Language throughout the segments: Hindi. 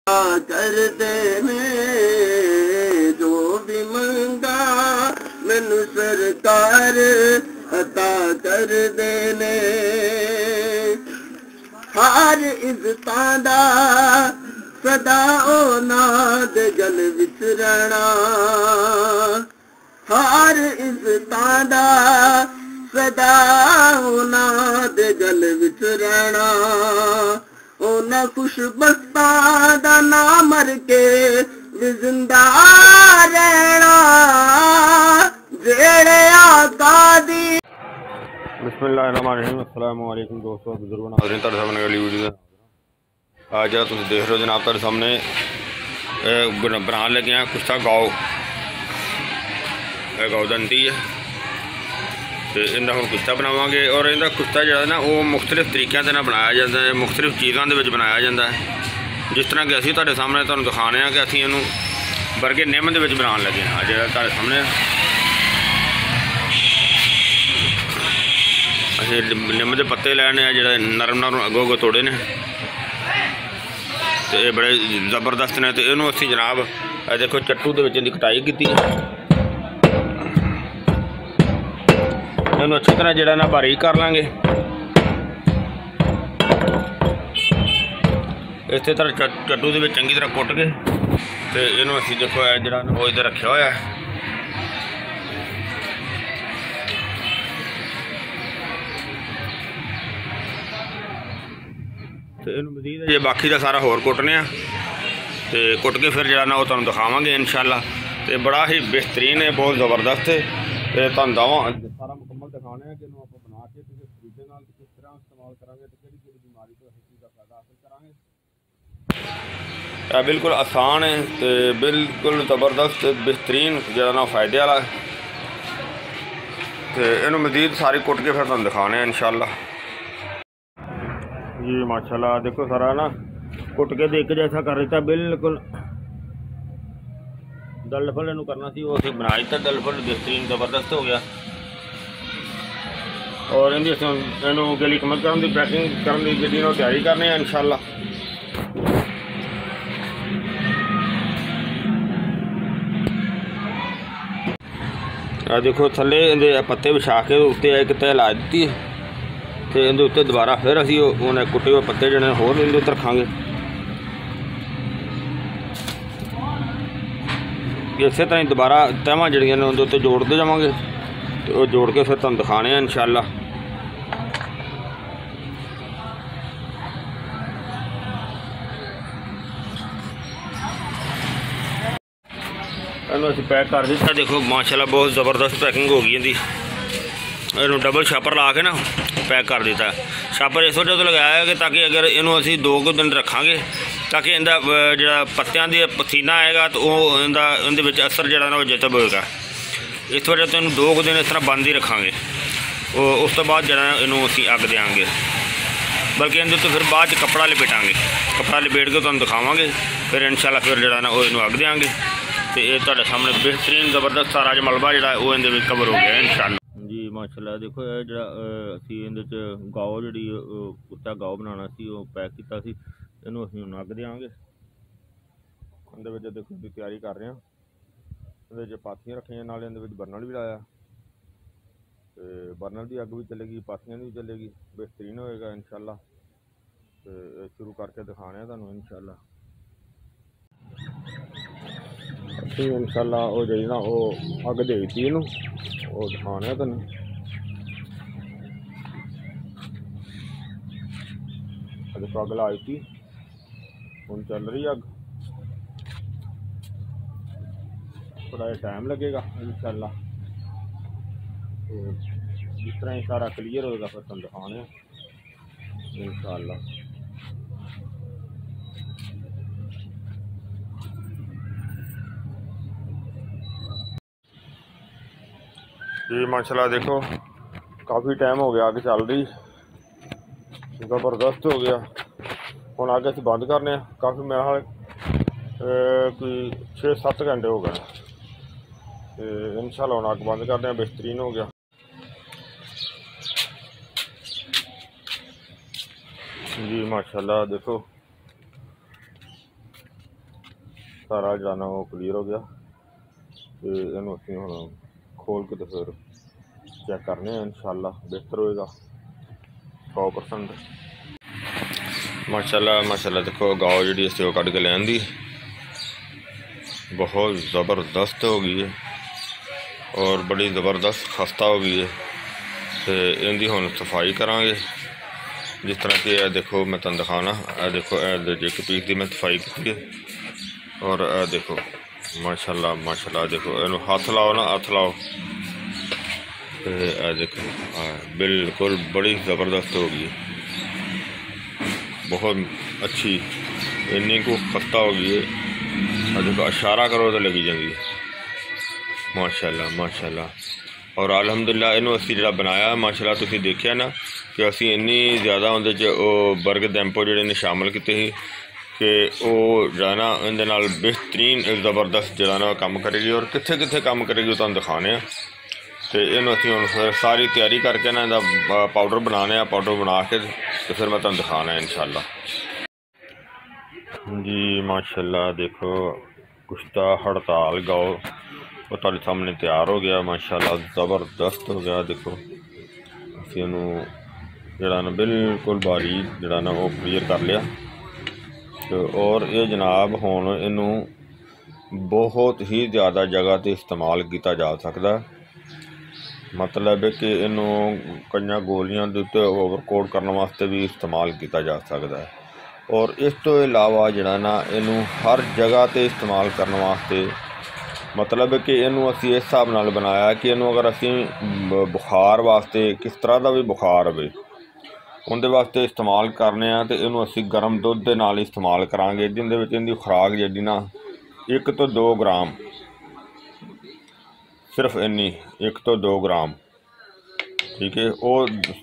कर देने जो भी मंगा मैनू सरकार अता कर देने। हर इज्जतां दा सदा नाद गल विच रहना, हर इज्जतां दा सदा नाद गल विच रहना। उन्हें खुशबख्तां दा ना मर के भी जिंदा रहना जेड़े आका दी। बिस्मिल्लाहिर्रहमानिर्रहीम। अस्सलाम वालेकुम दोस्तों, बुजुर्गों, नाज़रीन, तुहाडे सामने अगली वीडियो आज जो तुम देख रहे हो जनाब तुहाडे सामने बना लगे हैं कुश्ता गाओ। गाओ दंती है तो इनका हम कुश्ता बनावांगे और इनका कुश्ता जो है ना वो मुख्तलिफ तरीक़ों से बनाया जाता है, मुख्तलिफ चीज़ों के बनाया जाता है। जिस तरह कि असीं तुहाडे सामने तुहानूं दिखाने कि असीं इहनूं बरगे निम दे विच बनाउण लगे हाँ। जो तुहाडे सामने असीं निम के पत्ते लैने जो नरम नरम अगो अगो तोड़े ने तो ये बड़े जबरदस्त ने। तो इनू असीं जनाब देखो चट्टू दे विच इहदी कटाई की, इनू अच्छी तरह जो ना बारीक कर लाँगे। इस तरह चट्टू दे विच चंगी तरह कुट के तो इनू असीं देखो जो वो इधर रखा होया है। तो इन मजीद जे बाकी का सारा होर कुटने तो कुट के फिर जो ना वो तुहानूं दिखावांगे इंशाअल्लाह। तो बड़ा ही बेहतरीन है, बहुत ज़बरदस्त है। तो तुहानूं दावां सारा मुकम्मल दिखाने हैं कि आप बना के किस तरीके नाल किस तरह इस्तेमाल करांगे तो किहड़ी किहड़ी बीमारी तो इस चीज़ का फायदा हासिल करांगे। बिल्कुल आसान है तो बिल्कुल ज़बरदस्त बेहतरीन जो ना फायदे वाला। तो इनू मजीद सारी कुट के फिर तुहानूं दिखाने हैं इंशाअल्लाह जी। माशाल्लाह देखो सारा ना कुट के एक जैसा कर दिता, बिल्कुल दलफल इनू करना सी वो बना दिता। दलफल बेहतरीन ज़बरदस्त हो गया और इनकी इनू गली कमल करने की पैकिंग करने की जी तैयारी करने हैं इंशाअल्लाह। देखो थले इहदे पत्ते विछा के उत्ते एक तह ला दी है तो इहदे उत्ते दोबारा फिर असीं उन्हें कुटे हुए पत्ते जने होर इहदे उत्ते रखांगे। इस तरह ही दोबारा तहवां जड़ियां ने उहदे उत्ते जोड़ते जावांगे तो वो जोड़ के फिर तुहानूं दिखाने हैं इंशाअल्लाह। इहनूं असीं पैक कर दिता। देखो माशाल्लाह बहुत ज़बरदस्त पैकिंग हो गई इहदी। इनू डबल छापर ला के ना पैक कर दिता। छापर इस वजह तो लगाया है कि ताकि अगर इनू असीं 2 दिन रखांगे ताकि इनका जो पत्तियां दी पसीना आएगा तो वो इहदे विच असर जो ना वो जतब होएगा। इस वजह तो इनू 2 दिन इस तरह बंद ही रखांगे। उस तो बाद जो इनू असीं अग देंगे, बल्कि इहदे तो फिर बाद कपड़ा लपेटांगे। कपड़ा लपेट के तुहानूं दिखावांगे फिर इंशाअल्लाह फिर जो ना वो इनू अग देंगे। तो ये तुहाडे सामने बेहतरीन ज़बरदस्त सारा जो मलबा जो वो इहदे विच कवर हो गया इंशाअल्लाह जी। माशाल्लाह देखो जो असीं इहदे च गाओ जी कुत्ता गाओ बनाना सी वो पैक किया सी। इनू असीं हुण अग देंगे। इहदे विच देखो जी तैयारी कर रहे हैं। इहदे च पाथियां रखियां नाल इहदे विच बर्नल भी लाया तो बर्नल की अग भी चलेगी, पाथियां भी चलेगी, बेहतरीन होएगा इंशाअल्लाह। तो शुरू करके दिखाने हैं तुहानूं इंशाअल्लाह। असीं इंशाअल्लाह वो जी ना वो अग दे दी इनू वो दिखाने हैं तुहानूं। देखो अग ला दी, हुण चल रही अग। थोड़ा टाइम लगेगा इंशाअल्लाह। तो जिस तरह ही सारा क्लीयर होगा फिर तुहानूं दिखाने हैं इंशाअल्लाह। जी माशाल्लाह देखो काफ़ी टाइम हो गया आग चल रही, ज़बरदस्त हो गया। हुण आगे असीं बंद करने काफ़ी मेरा ख्याल कोई 6-7 घंटे हो गए तो इंशाअल्लाह हुण अग बंद करने बेहतरीन हो गया जी। माशाल्लाह देखो सारा जाना वो क्लीयर हो गया तो इनू असीं हुण खोल के तो फिर चेक करने इंशाअल्लाह बेहतर होएगा 100%। माशाल्लाह माशाल्लाह देखो गाओ जी असीं कढ़ के लैन दी बहुत ज़बरदस्त हो गई है और बड़ी ज़बरदस्त खस्ता हो गई है। तो इनकी हुण सफाई करांगे जिस तरह कि देखो मैं तुहानूं दिखाना देखो एक पीस की मैं सफाई की है और देखो माशाल्लाह माशाल्लाह देखो इनू हाथ लाओ ना हाथ लाओ तो देखो बिल्कुल बड़ी ज़बरदस्त हो गई है बहुत अच्छी इन्नी को खस्ता हो गई है। देखो इशारा करो तो लगी जाएगी माशाल्लाह माशाल्लाह। और अलहमदुलिल्लाह इनू असीं जिहड़ा बनाया माशाल्लाह तुसीं देखिया ना कि असीं इन्नी ज़्यादा उहदे च बर्ग डैंपो जिहड़े ने शामिल कीते ही कि वो जिहड़ा ना इहदे नाल बेहतरीन ज़बरदस्त जिहड़ा ना काम करेगी और कित्थे कित्थे काम करेगी तुहानूं दिखाने तो इनू असीं हुण फिर सारी तैयारी करके ना इहदा पाउडर बनाने पाउडर बना के तो फिर मैं तुहानूं दिखाना है इंशाअल्लाह जी। माशाल्लाह देखो कुश्ता हड़ताल गाओ वो तुहाडे सामने तैयार हो गया माशाल्लाह ज़बरदस्त हो गया। देखो असीं इहनूं जिहड़ा ना बिल्कुल बारीक जिहड़ा ना वो क्लीयर कर लिया तो और ये जनाब हुण इहनूं बहुत ही ज़्यादा जगह ते इस्तेमाल किया जा सकता है। मतलब है कि इनू कई गोलियां दे उत्ते ओवरकोट करने वास्ते भी इस्तेमाल किया जा सकता है और इस तो इलावा जिहड़ा ना इनू हर जगह ते इस्तेमाल करने वास्ते मतलब है कि इनू असीं इस हिसाब नाल बनाया कि इनू अगर असीं बुखार वास्ते किस तरह का भी बुखार होवे उनके वास्ते इस्तेमाल करने तो इनू असीं गर्म दुध दे नाल इस्तेमाल करांगे जिंदे विच इहदी खुराक जिहड़ी ना 1 तो 2 ग्राम सिर्फ इन्नी 1 तो 2 ग्राम ठीक है। वो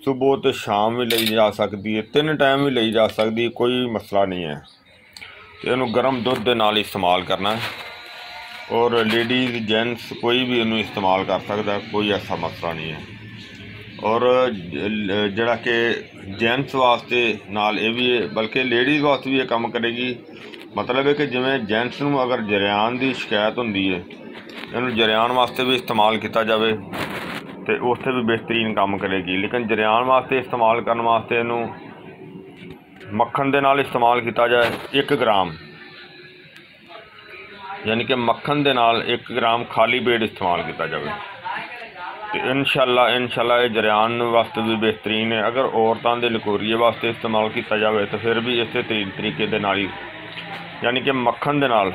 सुबह तो शाम भी ली जा सकती है 3 टाइम भी ली जा सकती कोई मसला नहीं है। इनू गर्म दुध के नाल इस्तेमाल करना है और लेडीज़ जेंट्स कोई भी इनू इस्तेमाल कर सकता है कोई ऐसा मसला नहीं है। और जिहड़ा कि जेंट्स वास्ते नाल ये भी है बल्कि लेडीज़ वास्ते भी ये काम करेगी। मतलब है कि जिवें जेंट्स नूं अगर जरियान की शिकायत होंदी है इनू जरियान वास्ते भी इस्तेमाल किया जाए तो उससे भी बेहतरीन काम करेगी। लेकिन जरियान वास्ते इस्तेमाल करने वास्ते इनू मक्खन दे नाल इस्तेमाल किया जाए 1 ग्राम यानी कि मक्खन दे नाल 1 ग्राम खाली पेट इस्तेमाल किया जाए तो इंशाअल्लाह ये जरियान वास्ते भी बेहतरीन है। अगर औरतों के लकोरीए वास्ते इस्तेमाल किया जाए तो फिर भी इस तरीके दे नाल ही यानी कि मक्खन दे नाल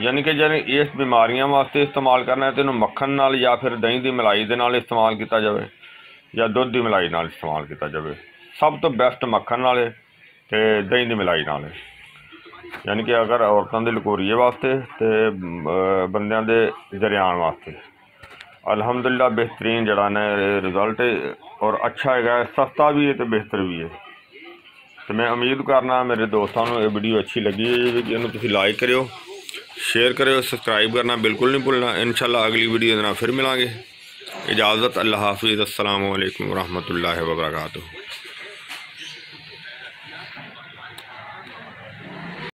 यानी कि जब इस बीमारियां वास्ते इस्तेमाल करना है तो इन्हूं मक्खन नाल या फिर दही की मलाई दे नाल इस्तेमाल किया जाए या दुध की मलाई नाल इस्तेमाल किया जाए। सब तो बेस्ट मक्खन नाल ते दही की मलाई नाल है। यानी कि अगर औरतों के लकोरीए वास्ते तो बंदियां दे जरियान वास्ते अल्हम्दुलिल्लाह बेहतरीन जड़ा ने रिजल्ट है और अच्छा है सस्ता भी है तो बेहतर भी है। तो मैं उम्मीद करना मेरे दोस्तों को ये वीडियो अच्छी लगी है कि इन्हूं तुसीं लाइक करियो शेयर करो सब्सक्राइब करना बिल्कुल नहीं भूलना। इंशाअल्लाह अगली वीडियो के फिर मिलांगे। इजाज़त अल्लाह हाफिज़ अस्सलामु अलैकुम वरहमतुल्लाहि वबरकातुहू।